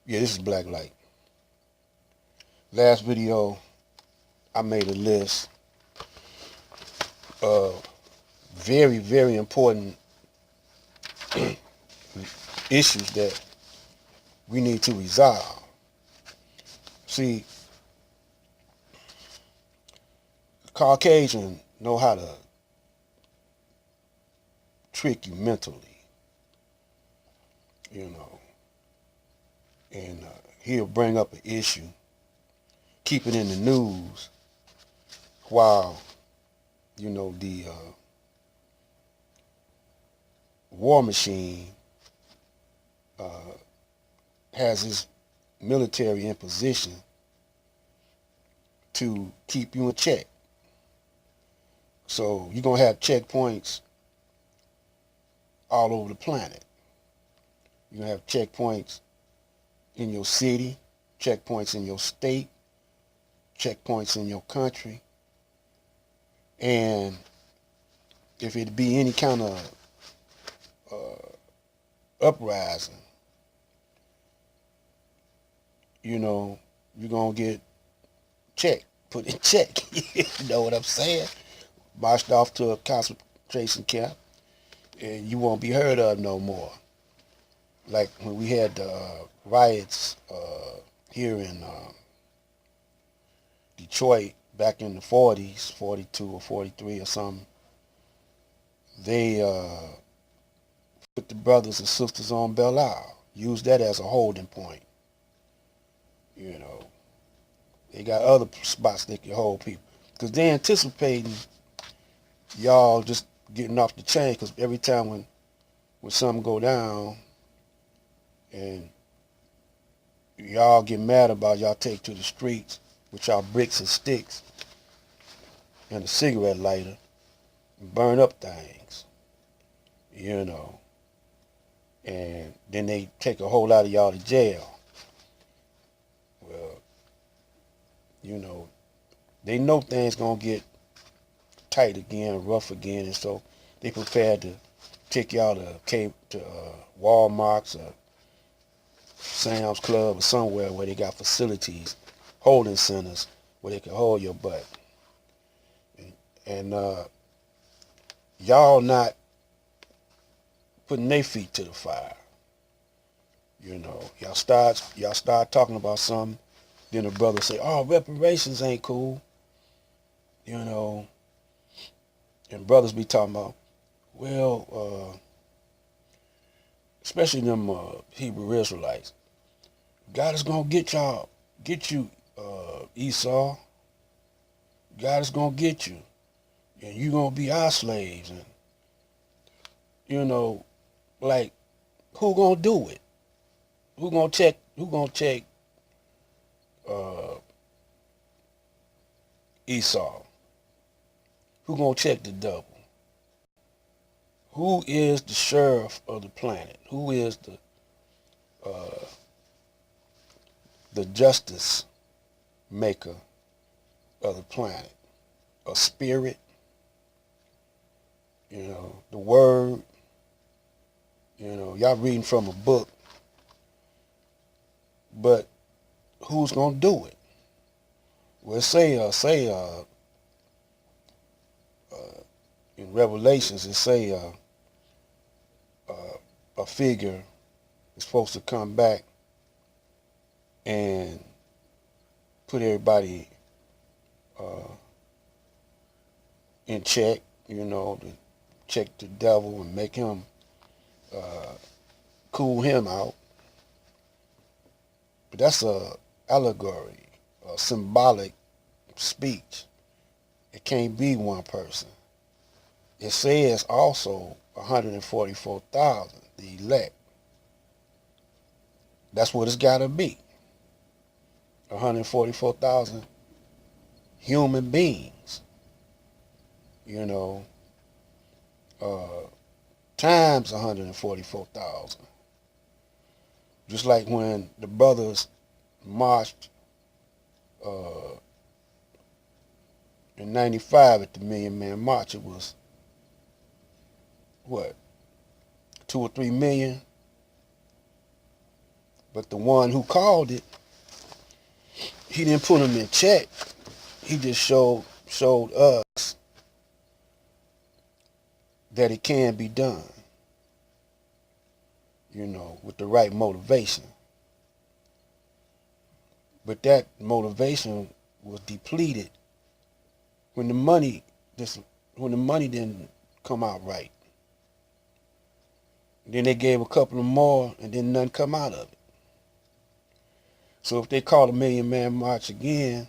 Yeah, this is black light. Last video, I made a list of very, very important issues that we need to resolve. See, Caucasians know how to trick you mentally, you know, and he'll bring up an issue, keep it in the news, while, the war machine uh, has his military in position to keep you in check. So you're going to have checkpoints all over the planet. You're going to have checkpoints in your city, checkpoints in your state, checkpoints in your country. And if it be any kind of uprising, you're going to get checked, put in check. You know what I'm saying? Marched off to a concentration camp, and you won't be heard of no more. Like when we had the riots here in Detroit back in the 40s, 42 or 43 or something, they put the brothers and sisters on Belle Isle, used that as a holding point. They got other spots they can hold people, because they're anticipating y'all just getting off the chain, because every time when something go down and y'all get mad about, y'all take to the streets with y'all bricks and sticks and a cigarette lighter and burn up things, and then they take a whole lot of y'all to jail. Well, they know things gonna get tight again, rough again, and so they prepared to take y'all to Walmart's or Sam's Club or somewhere where they got facilities, holding centers where they can hold your butt. And y'all not putting their feet to the fire. Y'all start talking about something, then the brother say, "Oh, reparations ain't cool," and brothers be talking about, well, especially them Hebrew Israelites, God is gonna get you, Esau. God is gonna get you, and you gonna be our slaves, and like, who gonna do it? Who gonna check? Who gonna check uh, Esau? Who gonna check the double? Who is the sheriff of the planet? Who is the justice maker of the planet? A spirit, the word. Y'all reading from a book, but who's gonna do it? Well, in Revelations, it say a figure is supposed to come back and put everybody in check, to check the devil and make him cool him out. But that's a allegory, a symbolic speech. It can't be one person. It says also 144,000, the elect. That's what it's got to be. 144,000 human beings, times 144,000. Just like when the brothers marched in 95 at the Million Man March, it was, what, 2 or 3 million? But the one who called it, he didn't put him in check. He just showed us that it can be done, with the right motivation. But that motivation was depleted when the money didn't come out right. Then they gave a couple of more, and then nothing come out of it. So if they call a Million Man March again,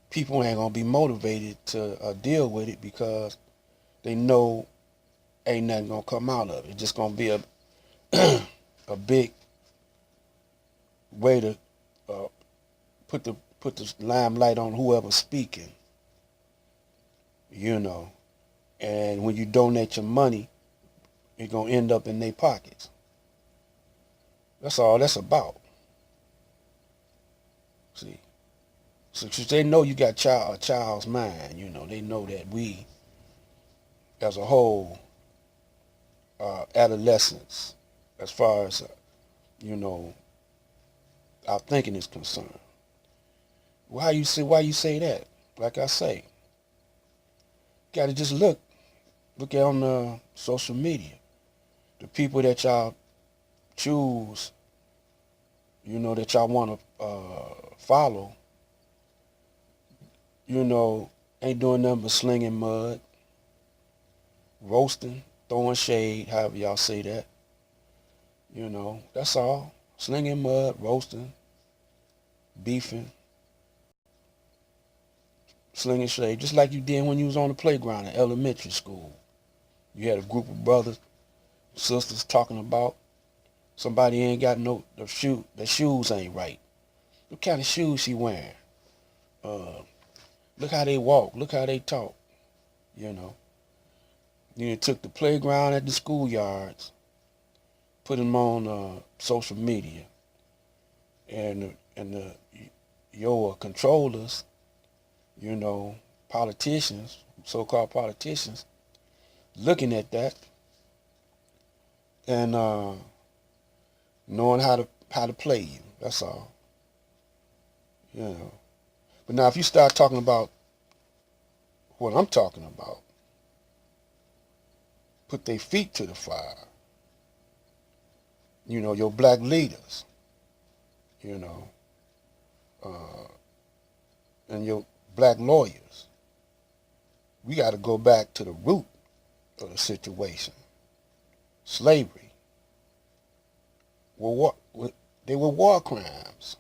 people ain't gonna be motivated to deal with it because they know ain't nothing gonna come out of it. It's just gonna be a a big way to put the limelight on whoever's speaking, And when you donate your money, it's gonna end up in their pockets. That's all that's about. See, so they know you got a child's mind. They know that we, as a whole, adolescents, as far as our thinking is concerned. Why you say that? Like I say, got to just look at on social media, the people that y'all choose, that y'all want to follow, ain't doing nothing but slinging mud, roasting, throwing shade, however y'all say that. That's all. Slinging mud, roasting, beefing, slinging shade, just like you did when you was on the playground in elementary school. You had a group of brothers, sisters talking about somebody ain't got the shoes ain't right. What kind of shoes she wearing? Look how they walk. Look how they talk. Then it took the playground at the schoolyards, put them on social media, and your controllers, politicians, so-called politicians, looking at that and knowing how to play you. That's all. But now if you start talking about what I'm talking about, put their feet to the fire. Your black leaders, and your black lawyers. We got to go back to the root of the situation. Slavery. They were war crimes.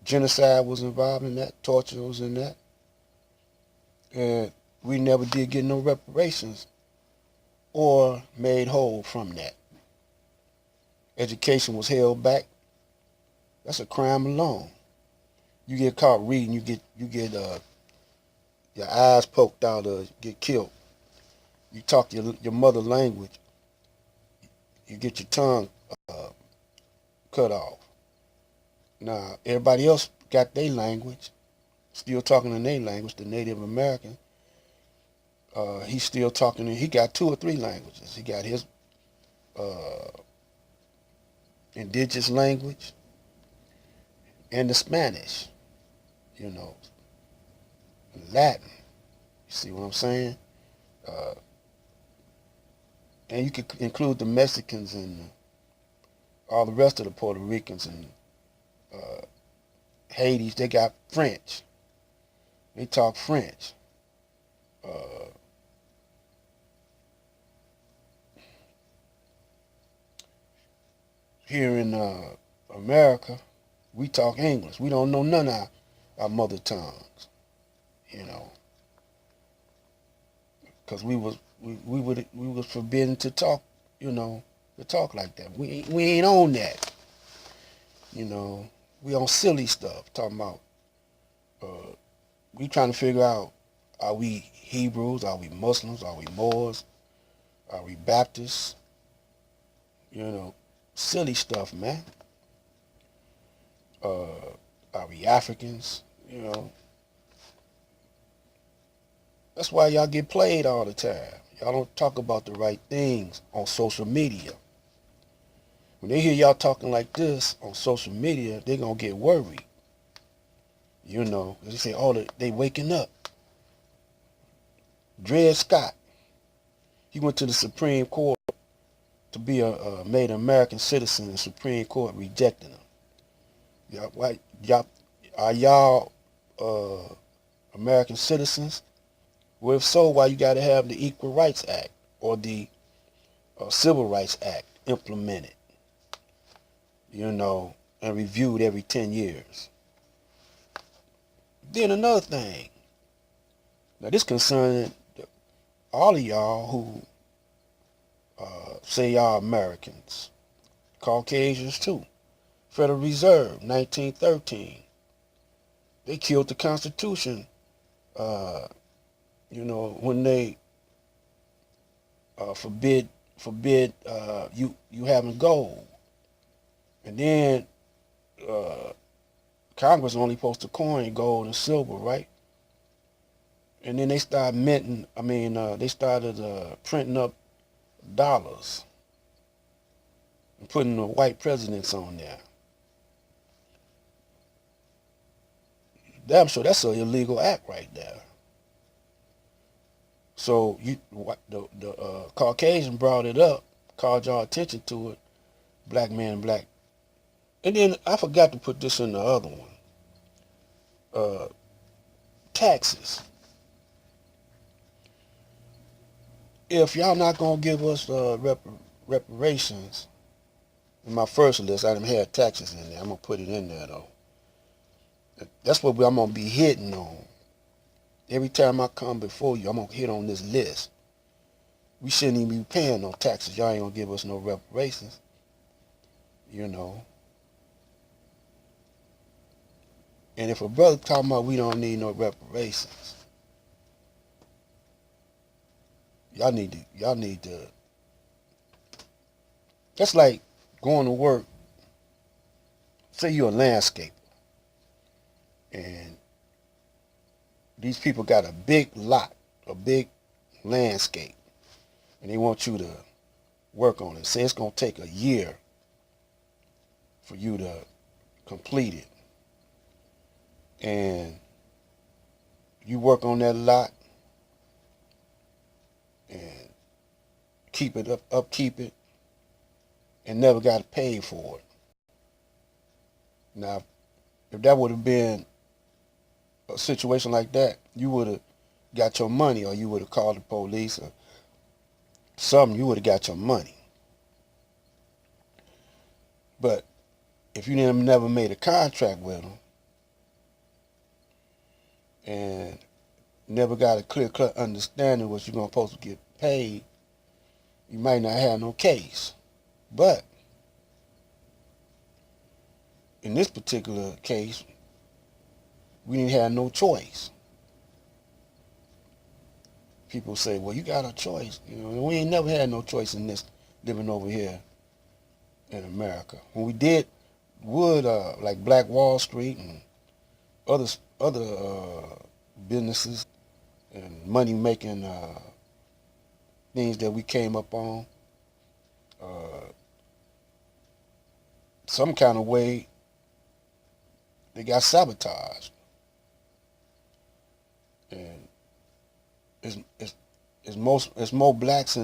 Genocide was involved in that. Torture was in that. And we never did get no reparations or made whole from that. Education was held back. That's a crime alone. You get caught reading, you get your eyes poked out or get killed. You talk your mother language, you get your tongue cut off. Now, everybody else got their language, still talking in their language, the Native American. He's still talking, he got 2 or 3 languages. He got his indigenous language and the Spanish, Latin. You see what I'm saying? And you could include the Mexicans and all the rest of the Puerto Ricans and Haiti. They got French. They talk French. Here in America, we talk English. We don't know none of our mother tongues, because we was forbidden to talk, to talk like that. We ain't on that, We on silly stuff, talking about. We trying to figure out: are we Hebrews? Are we Muslims? Are we Moors? Are we Baptists? Silly stuff, man. Are we Africans? That's why y'all get played all the time. Y'all don't talk about the right things on social media. When they hear y'all talking like this on social media, they're going to get worried. You know, they say, oh, they waking up. Dred Scott, he went to the Supreme Court to be made an American citizen. The Supreme Court rejected him. Are y'all American citizens? Well, if so, why you got to have the Equal Rights Act or the Civil Rights Act implemented, you know, and reviewed every 10 years? Then another thing. Now, this concerning all of y'all who say y'all Americans, Caucasians too. Federal Reserve, 1913. They killed the Constitution, you know, when they forbid you having gold. And then Congress only supposed to coin gold and silver, right? And then they started minting, they started printing up dollars and putting the white presidents on there. Damn sure that's an illegal act right there. So the Caucasian brought it up, called y'all attention to it, black man, black. And then I forgot to put this in the other one. Taxes. If y'all not gonna give us reparations, in my first list I didn't have taxes in there. I'm gonna put it in there though. That's what I'm gonna be hitting on. Every time I come before you, I'm gonna hit on this list. We shouldn't even be paying no taxes. Y'all ain't gonna give us no reparations. You know. And if a brother talking about we don't need no reparations, y'all need to. That's like going to work. Say you're a landscaper, and these people got a big lot, a big landscape, and they want you to work on it. Say it's gonna take a year for you to complete it, and you work on that lot and upkeep it, and never got paid for it. Now, if that would have been a situation like that, you would have got your money, or you would have called the police or something. You would have got your money. But if you never made a contract with them and never got a clear-cut understanding what you're supposed to get paid, you might not have no case. But in this particular case, we didn't have no choice. People say, well, you got a choice. You know, we ain't never had no choice in this, living over here in America. When we did like Black Wall Street and other businesses and money making things that we came up on, some kind of way they got sabotaged. And it's more blacks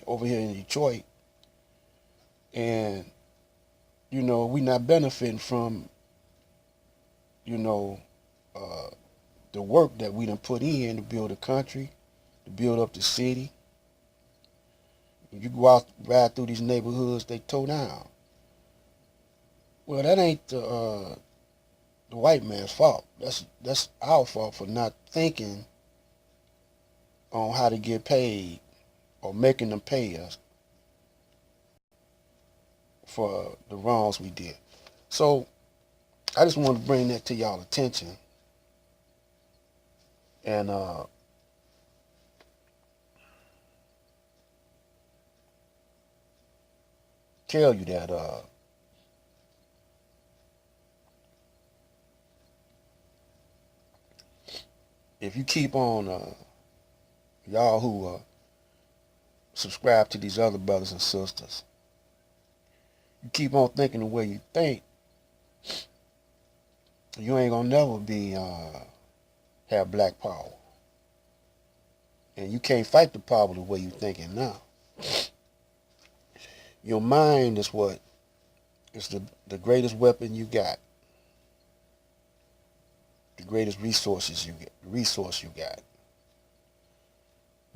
over here in Detroit, and you know we not benefiting from the work that we done put in to build a country, to build up the city. When you go out ride through these neighborhoods, they tore down. Well, that ain't the white man's fault. That's our fault for not thinking on how to get paid or making them pay us for the wrongs we did. So I just want to bring that to y'all attention and tell you that if you keep on y'all who subscribe to these other brothers and sisters. You keep on thinking the way you think, you ain't gonna never be have black power. And you can't fight the power the way you thinking now. Your mind is what is the greatest weapon you got. The greatest resource you got.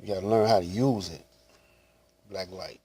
You gotta learn how to use it. Black light.